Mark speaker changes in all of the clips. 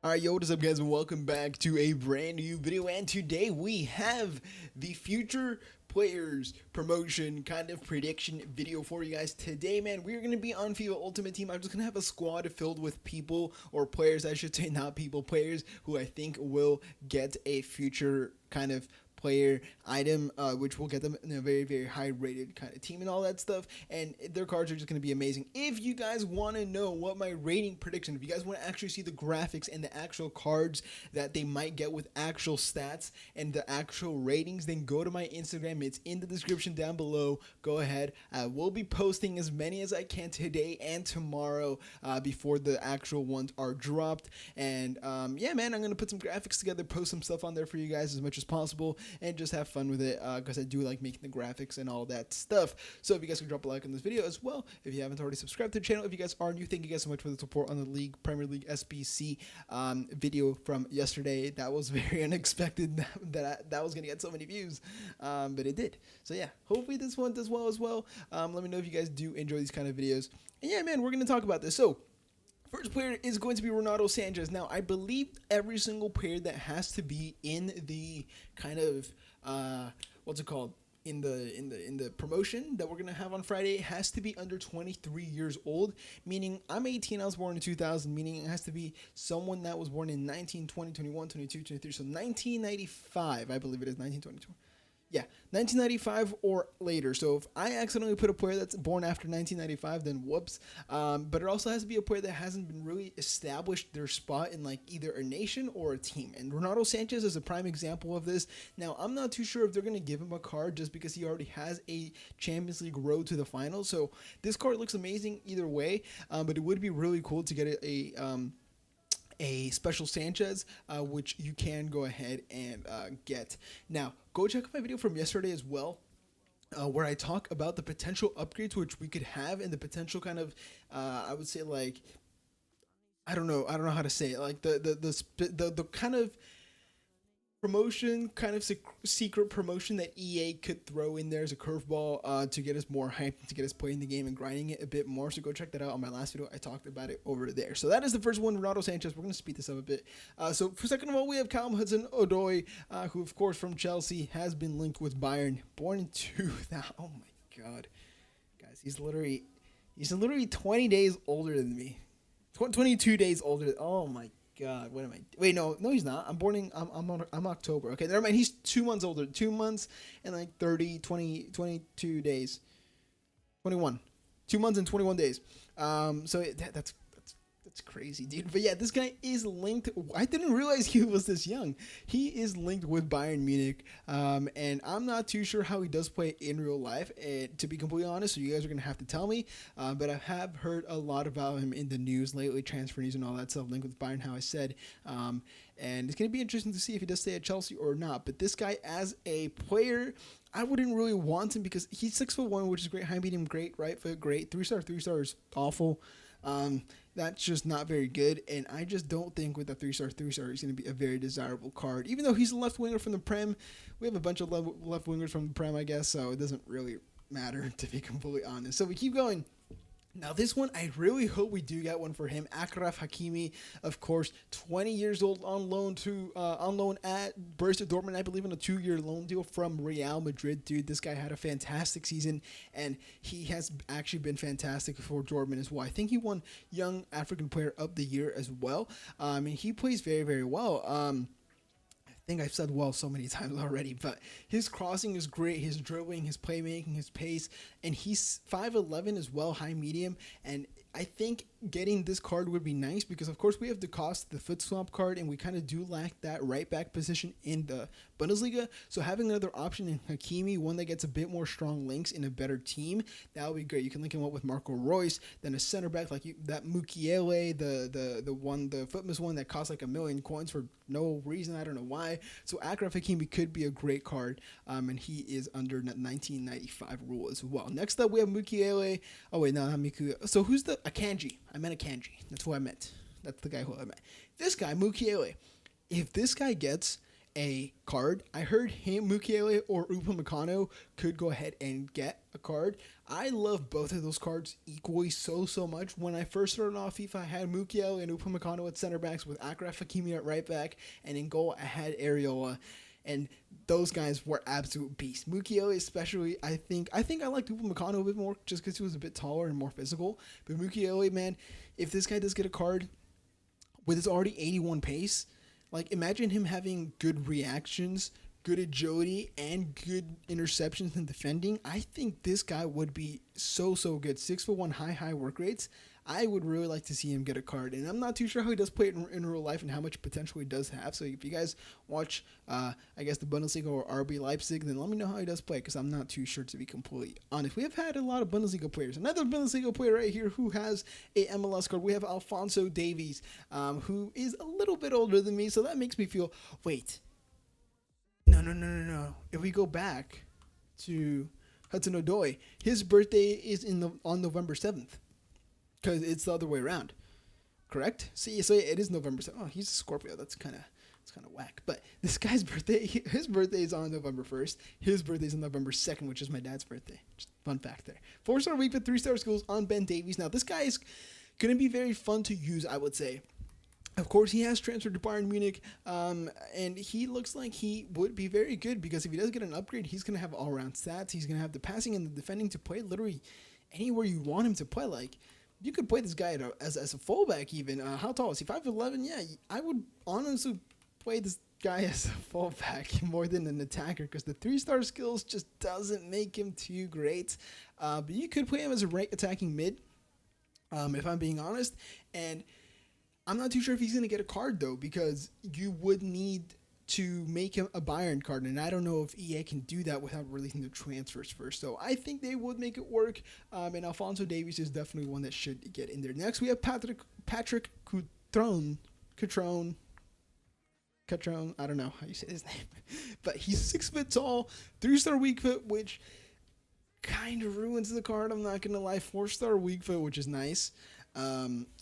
Speaker 1: Alright, yo, what is up, guys, and welcome back to a brand new video. And today we have the future players promotion kind of prediction video for you guys. Today, man, we're going to be on FIFA Ultimate Team. I'm just going to have a squad filled with people, or players, I should say, not people, players who I think will get a future kind of player item, which will get them in a very, very high rated kind of team and all that stuff, and their cards are just going to be amazing. If you guys want to know what my rating prediction, if you guys want to actually see the graphics and the actual cards that they might get with actual stats and the actual ratings, then go to my Instagram. It's in the description down below. Go ahead. I will be posting as many as I can today and tomorrow before the actual ones are dropped. And yeah, man, I'm going to put some graphics together, post some stuff on there for you guys as much as possible, and just have fun with it, because I do like making the graphics and all that stuff. So if you guys can drop a like on this video as well, if you haven't already subscribed to the channel, if you guys are new, thank you guys so much for the support on the League Premier League SBC video from yesterday. That was very unexpected that was gonna get so many views, but it did. So yeah, hopefully this one does well as well. Let me know if you guys do enjoy these kind of videos. And yeah, man, we're gonna talk about this. So first player is going to be Ronaldo Sanchez. Now, I believe every single player that has to be in the kind of what's it called, in the promotion that we're gonna have on Friday has to be under 23 years old. Meaning, I'm 18. I was born in 2000. Meaning, it has to be someone that was born in 19, 20, 21, 22, 23. So 1995, I believe it is 1922. Yeah, 1995 or later. So if I accidentally put a player that's born after 1995, then whoops. But it also has to be a player that hasn't been really established their spot in like either a nation or a team. And Ronaldo Sanchez is a prime example of this. Now, I'm not too sure if they're going to give him a card just because he already has a Champions League road to the finals. So this card looks amazing either way. But it would be really cool to get a special Sanchez, which you can go ahead and get. Now, go check out my video from yesterday as well, where I talk about the potential upgrades which we could have and the potential kind of, I would say, like, I don't know how to say it, like the kind of promotion, kind of secret promotion that EA could throw in there as a curveball, to get us more hyped, to get us playing the game and grinding it a bit more. So go check that out on my last video. I talked about it over there. So that is the first one, Ronaldo Sanchez. We're going to speed this up a bit. So for second of all, we have Callum Hudson-Odoi, who of course from Chelsea has been linked with Bayern, born in 2000. Oh my God, guys, he's literally 20 days older than me. 22 days older. Oh my God, what am I? Wait, no, he's not. I'm October. Okay, never mind. He's 2 months older. 2 months and like 22 days. 21. 2 months and 21 days. So that's crazy, dude. But yeah, this guy is linked. I didn't realize he was this young. He is linked with Bayern Munich, and I'm not too sure how he does play in real life, to be completely honest. So you guys are gonna have to tell me. But I have heard a lot about him in the news lately, transfer news and all that stuff, linked with Bayern, how I said. And it's gonna be interesting to see if he does stay at Chelsea or not. But this guy, as a player, I wouldn't really want him because he's 6'1", which is great. High, medium, great. Right foot, great. 3-star is awful. That's just not very good, and I just don't think with a 3-star he's going to be a very desirable card. Even though he's a left winger from the Prem, we have a bunch of left wingers from the Prem, I guess, so it doesn't really matter, to be completely honest. So we keep going. Now this one, I really hope we do get one for him. Achraf Hakimi, of course, 20 years old, on loan at Borussia Dortmund, I believe, on a 2-year loan deal from Real Madrid. Dude, this guy had a fantastic season, and he has actually been fantastic for Dortmund as well. I think he won Young African Player of the Year as well. And he plays very, very well. I think I've said well so many times already, but his crossing is great, his dribbling, his playmaking, his pace, and he's 5'11" as well, high medium, and I think getting this card would be nice because, of course, we have the cost, the foot swap card, and we kind of do lack that right back position in the Bundesliga. So having another option in Hakimi, one that gets a bit more strong links in a better team, that would be great. You can link him up with Marco Reus, then a center back like that Mukiele, the Footmas one that costs like 1 million coins for no reason. I don't know why. So Achraf Hakimi could be a great card, and he is under 1995 rule as well. Next up, we have Mukiele. Oh wait, no, not Mukiele. So who's the Akanji? I meant Akanji. That's who I meant. That's the guy who I meant. This guy, Mukiele. If this guy gets a card. I heard him, Mukiele or Upamecano could go ahead and get a card. I love both of those cards equally so much. When I first started off FIFA, I had Mukiele and Upamecano at center backs with Akraf Hakimi at right back, and in goal I had Areola. And those guys were absolute beasts. Mukiele especially, I think I liked Upamecano a bit more just because he was a bit taller and more physical. But Mukiele, man, if this guy does get a card with his already 81 pace, like imagine him having good reactions, good agility, and good interceptions and defending. I think this guy would be so good. 6'1" high work rates. I would really like to see him get a card, and I'm not too sure how he does play it in real life and how much potential he does have. So if you guys watch, I guess the Bundesliga or RB Leipzig, then let me know how he does play, because I'm not too sure, to be completely honest. We have had a lot of Bundesliga players. Another Bundesliga player right here who has a MLS card. We have Alphonso Davies, who is a little bit older than me, so that makes me feel, wait, no. If we go back to Hudson Odoi, his birthday is on November 7th. Because it's the other way around, correct? See, so it is November 7th. Oh, he's a Scorpio. That's kind of whack. But this guy's birthday, his birthday is on November 1st. His birthday is on November 2nd, which is my dad's birthday. Just fun fact there. 4-star week with 3-star skills on Ben Davies. Now, this guy is going to be very fun to use, I would say. Of course, he has transferred to Bayern Munich, and he looks like he would be very good, because if he does get an upgrade, he's going to have all-around stats. He's going to have the passing and the defending to play literally anywhere you want him to play. Like, you could play this guy as a fullback even. How tall is he? 5'11"? Yeah, I would honestly play this guy as a fullback more than an attacker, because the 3-star skills just doesn't make him too great. But you could play him as a right attacking mid, if I'm being honest. And I'm not too sure if he's going to get a card, though, because you would need to make him a Bayern card, and I don't know if EA can do that without releasing the transfers first. So I think they would make it work, and Alphonso Davies is definitely one that should get in there. Next, we have Patrick Cutrone. I don't know how you say his name, but he's 6 foot tall, 3-star weak foot, which kind of ruins the card. I'm not gonna lie. 4-star weak foot, which is nice.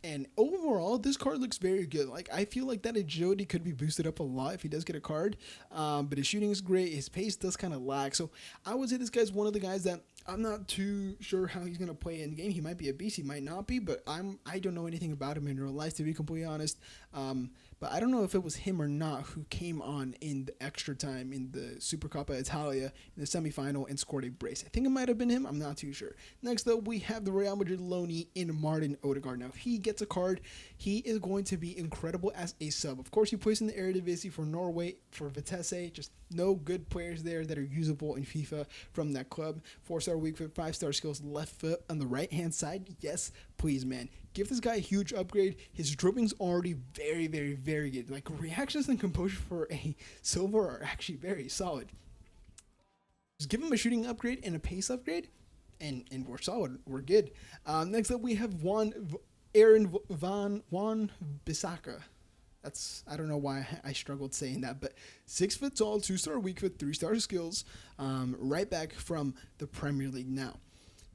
Speaker 1: And overall, this card looks very good. Like, I feel like that agility could be boosted up a lot if he does get a card. But his shooting is great. His pace does kind of lag. So I would say this guy's one of the guys that I'm not too sure how he's going to play in game. He might be a beast. He might not be. But I don't know anything about him in real life, to be completely honest. But I don't know if it was him or not who came on in the extra time in the Supercoppa Italia in the semifinal and scored a brace. I think it might have been him. I'm not too sure. Next up, we have the Real Madrid loanee in Martin Odegaard. Now, if he gets a card, he is going to be incredible as a sub. Of course, he plays in the Eredivisie for Norway, for Vitesse. Just no good players there that are usable in FIFA from that club. 4-star weak foot, 5-star skills, left foot on the right-hand side. Yes, please, man. Give this guy a huge upgrade. His dribbling's already very good. Like, reactions and composure for a silver are actually very solid. Just give him a shooting upgrade and a pace upgrade, and we're solid. We're good. Next up, we have Aaron Wan-Bissaka. I don't know why I struggled saying that, but 6 foot tall, 2-star weak foot, 3-star skills, right back from the Premier League. Now,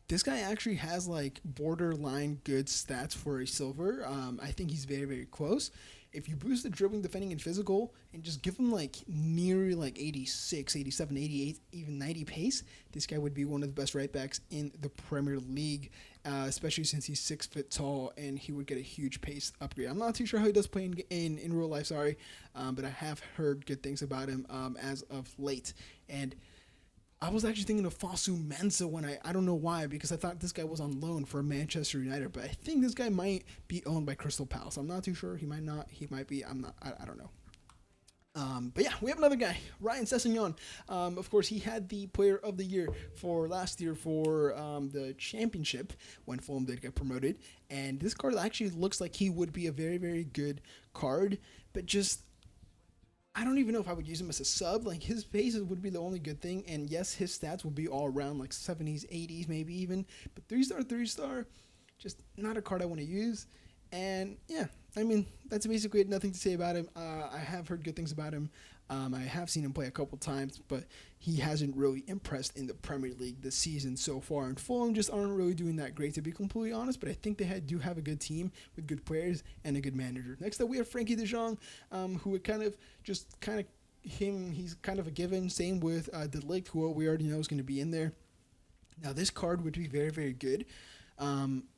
Speaker 1: this guy actually has like borderline good stats for a silver. I think he's very close. If you boost the dribbling, defending, and physical, and just give him like nearly like 86, 87, 88, even 90 pace, this guy would be one of the best right backs in the Premier League, especially since he's 6 foot tall, and he would get a huge pace upgrade. I'm not too sure how he does play in real life, but I have heard good things about him as of late. And I was actually thinking of Fosu Mensah when I don't know why, because I thought this guy was on loan for Manchester United, but I think this guy might be owned by Crystal Palace. I'm not too sure. He might not. He might be. I'm not. I don't know. But yeah, we have another guy, Ryan Sessegnon. Of course, he had the Player of the Year for last year for the Championship when Fulham did get promoted, and this card actually looks like he would be a very good card, but just I don't even know if I would use him as a sub. Like, his pace would be the only good thing, and yes, his stats will be all around like 70s, 80s, maybe even. But 3-star, just not a card I want to use. And yeah, I mean, that's basically it. Nothing to say about him. I have heard good things about him. I have seen him play a couple times, but he hasn't really impressed in the Premier League this season so far. And Fulham just aren't really doing that great, to be completely honest. But I think they do have a good team with good players and a good manager. Next up, we have Frankie de Jong, who would kind of he's kind of a given. Same with DIJK, who we already know is going to be in there. Now, this card would be very, very good.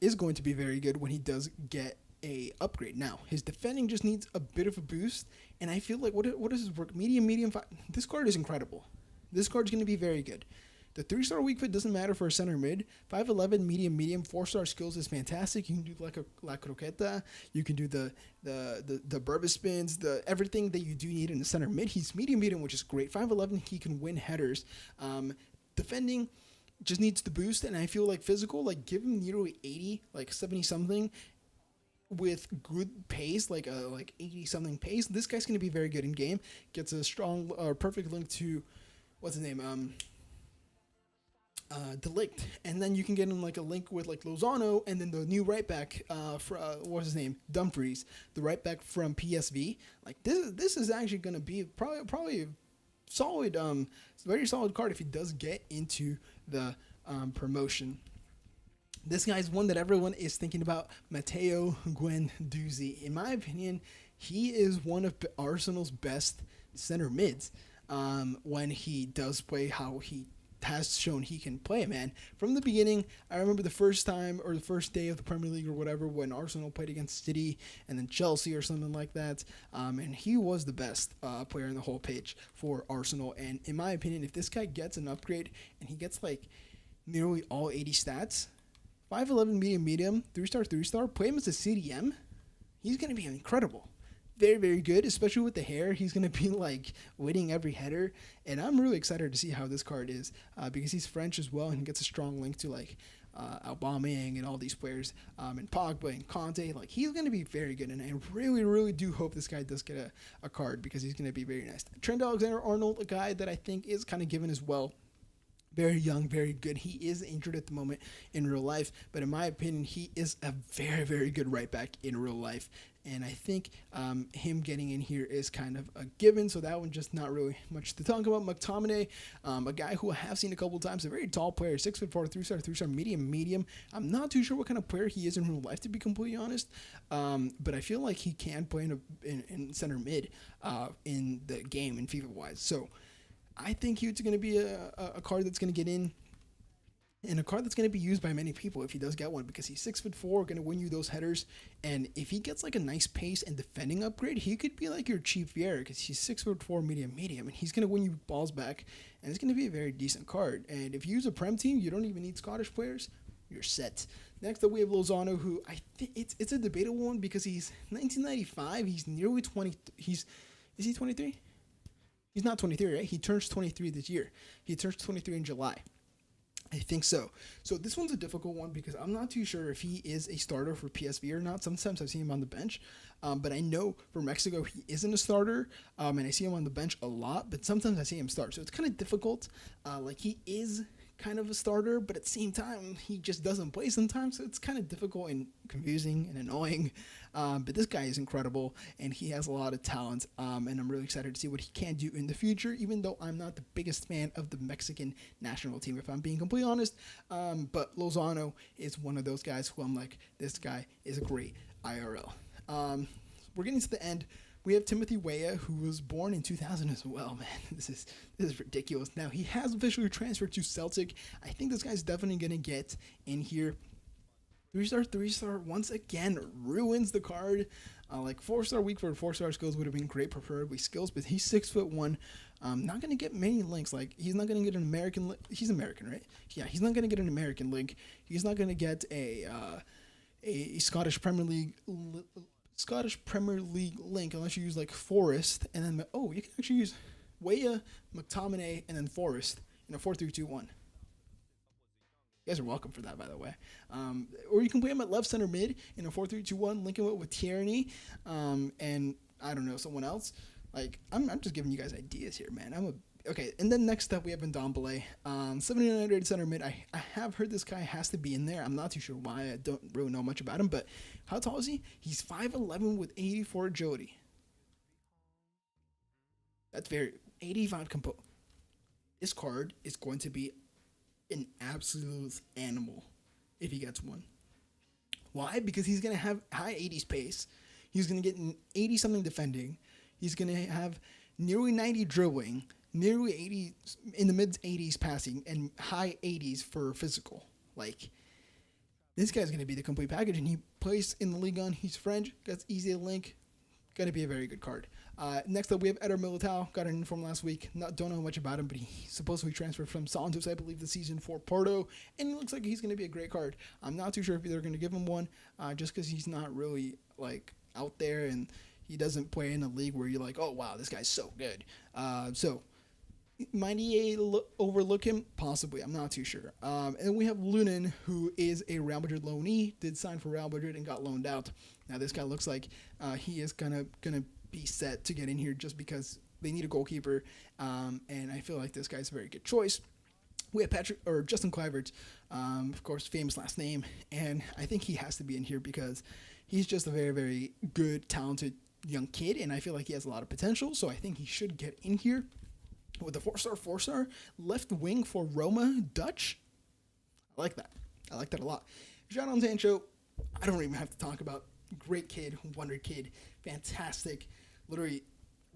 Speaker 1: Is going to be very good when he does get a upgrade. Now, his defending just needs a bit of a boost, and I feel like what does his work? Medium, medium. This card is incredible. This card's going to be very good. The 3-star weak foot doesn't matter for a center mid. 5'11", medium, medium. 4-star skills is fantastic. You can do like a La Croqueta. You can do the Burba spins, everything that you do need in the center mid. He's medium, medium, which is great. 5'11", he can win headers. Defending just needs the boost, and I feel like physical, like give him nearly 80, like 70 something, with good pace, like 80 something pace. This guy's gonna be very good in game. Gets a strong, perfect link to what's his name, DIJK, and then you can get him like a link with like Lozano, and then the new right back, what's his name, Dumfries, the right back from PSV. Like this is actually gonna be probably solid, very solid card if he does get into the promotion. This guy's one that everyone is thinking about, Matteo Guendouzi. In my opinion, he is one of Arsenal's best center mids when he does play how he has shown he can play, man. From the beginning, I remember the first time or the first day of the Premier League or whatever when Arsenal played against City and then Chelsea or something like that, and he was the best player in the whole page for Arsenal. And in my opinion, if this guy gets an upgrade and he gets like nearly all 80 stats, 5'11", medium, medium, 3-star, 3-star, play him as a CDM, he's going to be incredible. Very, very good, especially with the hair. He's going to be like winning every header, and I'm really excited to see how this card is because he's French as well, and he gets a strong link to like Aubameyang and all these players, and Pogba and Conte. Like, he's going to be very good, and I really, really do hope this guy does get a card because he's going to be very nice. Trent Alexander-Arnold, a guy that I think is kind of given as well. Very young, very good. He is injured at the moment in real life, but in my opinion, he is a very, very good right back in real life. And I think him getting in here is kind of a given, so that one just not really much to talk about. McTominay, a guy who I have seen a couple of times, a very tall player, 6'4", 3-star, 3-star, medium, medium. I'm not too sure what kind of player he is in real life, to be completely honest, but I feel like he can play in center mid in the game in FIFA-wise. So I think he's going to be a card that's going to get in, and a card that's going to be used by many people if he does get one, because he's 6'4", going to win you those headers, and if he gets like a nice pace and defending upgrade, he could be like your Chief Vieira, because he's 6'4", medium, medium, and he's going to win you balls back, and it's going to be a very decent card. And if you use a Prem team, you don't even need Scottish players, you're set. Next up, we have Lozano, who I think it's a debatable one because he's 1995, he's nearly 20, is he 23? He's not 23, right? He turns 23 this year. He turns 23 in July. I think so. So this one's a difficult one because I'm not too sure if he is a starter for PSV or not. Sometimes I've seen him on the bench, but I know for Mexico he isn't a starter, and I see him on the bench a lot, but sometimes I see him start. So it's kind of difficult. Like, he is kind of a starter, but at the same time, he just doesn't play sometimes, so it's kind of difficult and confusing and annoying. But this guy is incredible, and he has a lot of talent, and I'm really excited to see what he can do in the future, even though I'm not the biggest fan of the Mexican national team, if I'm being completely honest. But Lozano is one of those guys who I'm like, this guy is a great IRL. We're getting to the end. We have Timothy Weah, who was born in 2000 as well, man. This is ridiculous. Now, he has officially transferred to Celtic. I think this guy's definitely going to get in here. 3-star, 3-star, once again, ruins the card. Like, 4-star weak for 4-star skills would have been great, preferably skills, but he's 6'1". Not going to get many links. Like, he's not going to get an American link. He's American, right? Yeah, he's not going to get an American link. He's not going to get a Scottish Premier League link unless you use like Forest, and then you can actually use Weah, McTominay, and then Forest in a 4-3-2-1. You guys are welcome for that, by the way. Or you can play him at left center mid in a 4-3-2-1, linking it with Tierney, and I don't know, someone else. Like, I'm just giving you guys ideas here, man. Okay, and then next up we have Ndombele, 79 rated center mid. I have heard this guy has to be in there. I'm not too sure why. I don't really know much about him, but how tall is he? He's 5'11" with 84 agility. That's very 85 compo. This card is going to be an absolute animal if he gets one. Why? Because he's going to have high 80s pace. He's going to get an 80-something defending. He's going to have nearly 90 dribbling, nearly 80 in the mid 80s passing, and high 80s for physical. Like, this guy's going to be the complete package, and he plays in the Ligue 1. He's French, got easy to link. Going to be a very good card. Next up, we have Eder Militao. Got an inform last week. Don't know much about him, but he supposedly transferred from Santos, I believe, this season for Porto, and he looks like he's going to be a great card. I'm not too sure if they're going to give him one, just because he's not really like out there, and he doesn't play in a league where you're like, oh wow, this guy's so good. So might EA overlook him? Possibly. I'm not too sure. And then we have Lunin, who is a Real Madrid loanee, did sign for Real Madrid and got loaned out. Now this guy looks like he is gonna be set to get in here just because they need a goalkeeper, and I feel like this guy's a very good choice. We have Justin Kluivert, of course, famous last name, and I think he has to be in here because he's just a very, very good, talented young kid, and I feel like he has a lot of potential, so I think he should get in here. With a 4-star left wing for Roma, Dutch. I like that. I like that a lot. Jadon Sancho, I don't even have to talk about. Great kid, wonder kid, fantastic. Literally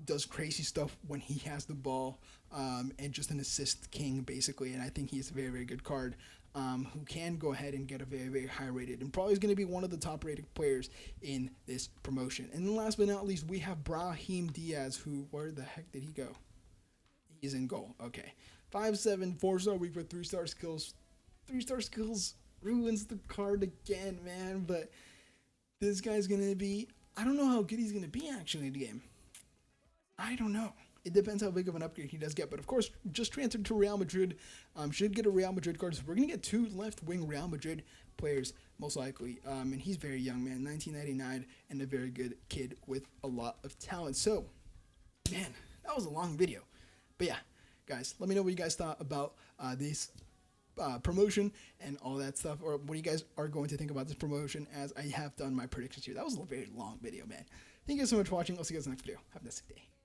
Speaker 1: does crazy stuff when he has the ball, and just an assist king basically. And I think he's a very, very good card, who can go ahead and get a very, very high rated, and probably is going to be one of the top rated players in this promotion. And then last but not least, we have Brahim Diaz, who, where the heck did he go? He's in goal. Okay. 5'7", 4-star weak with 3-star skills. 3-star skills ruins the card again, man. But this guy's going to be... I don't know how good he's going to be, actually, in the game. I don't know. It depends how big of an upgrade he does get. But, of course, just transferred to Real Madrid. Should get a Real Madrid card. So we're going to get 2 left-wing Real Madrid players, most likely. And he's very young, man. 1999, and a very good kid with a lot of talent. So, man, that was a long video. But yeah, guys, let me know what you guys thought about this promotion and all that stuff, or what you guys are going to think about this promotion, as I have done my predictions here. That was a very long video, man. Thank you guys so much for watching. I'll see you guys in the next video. Have a nice day.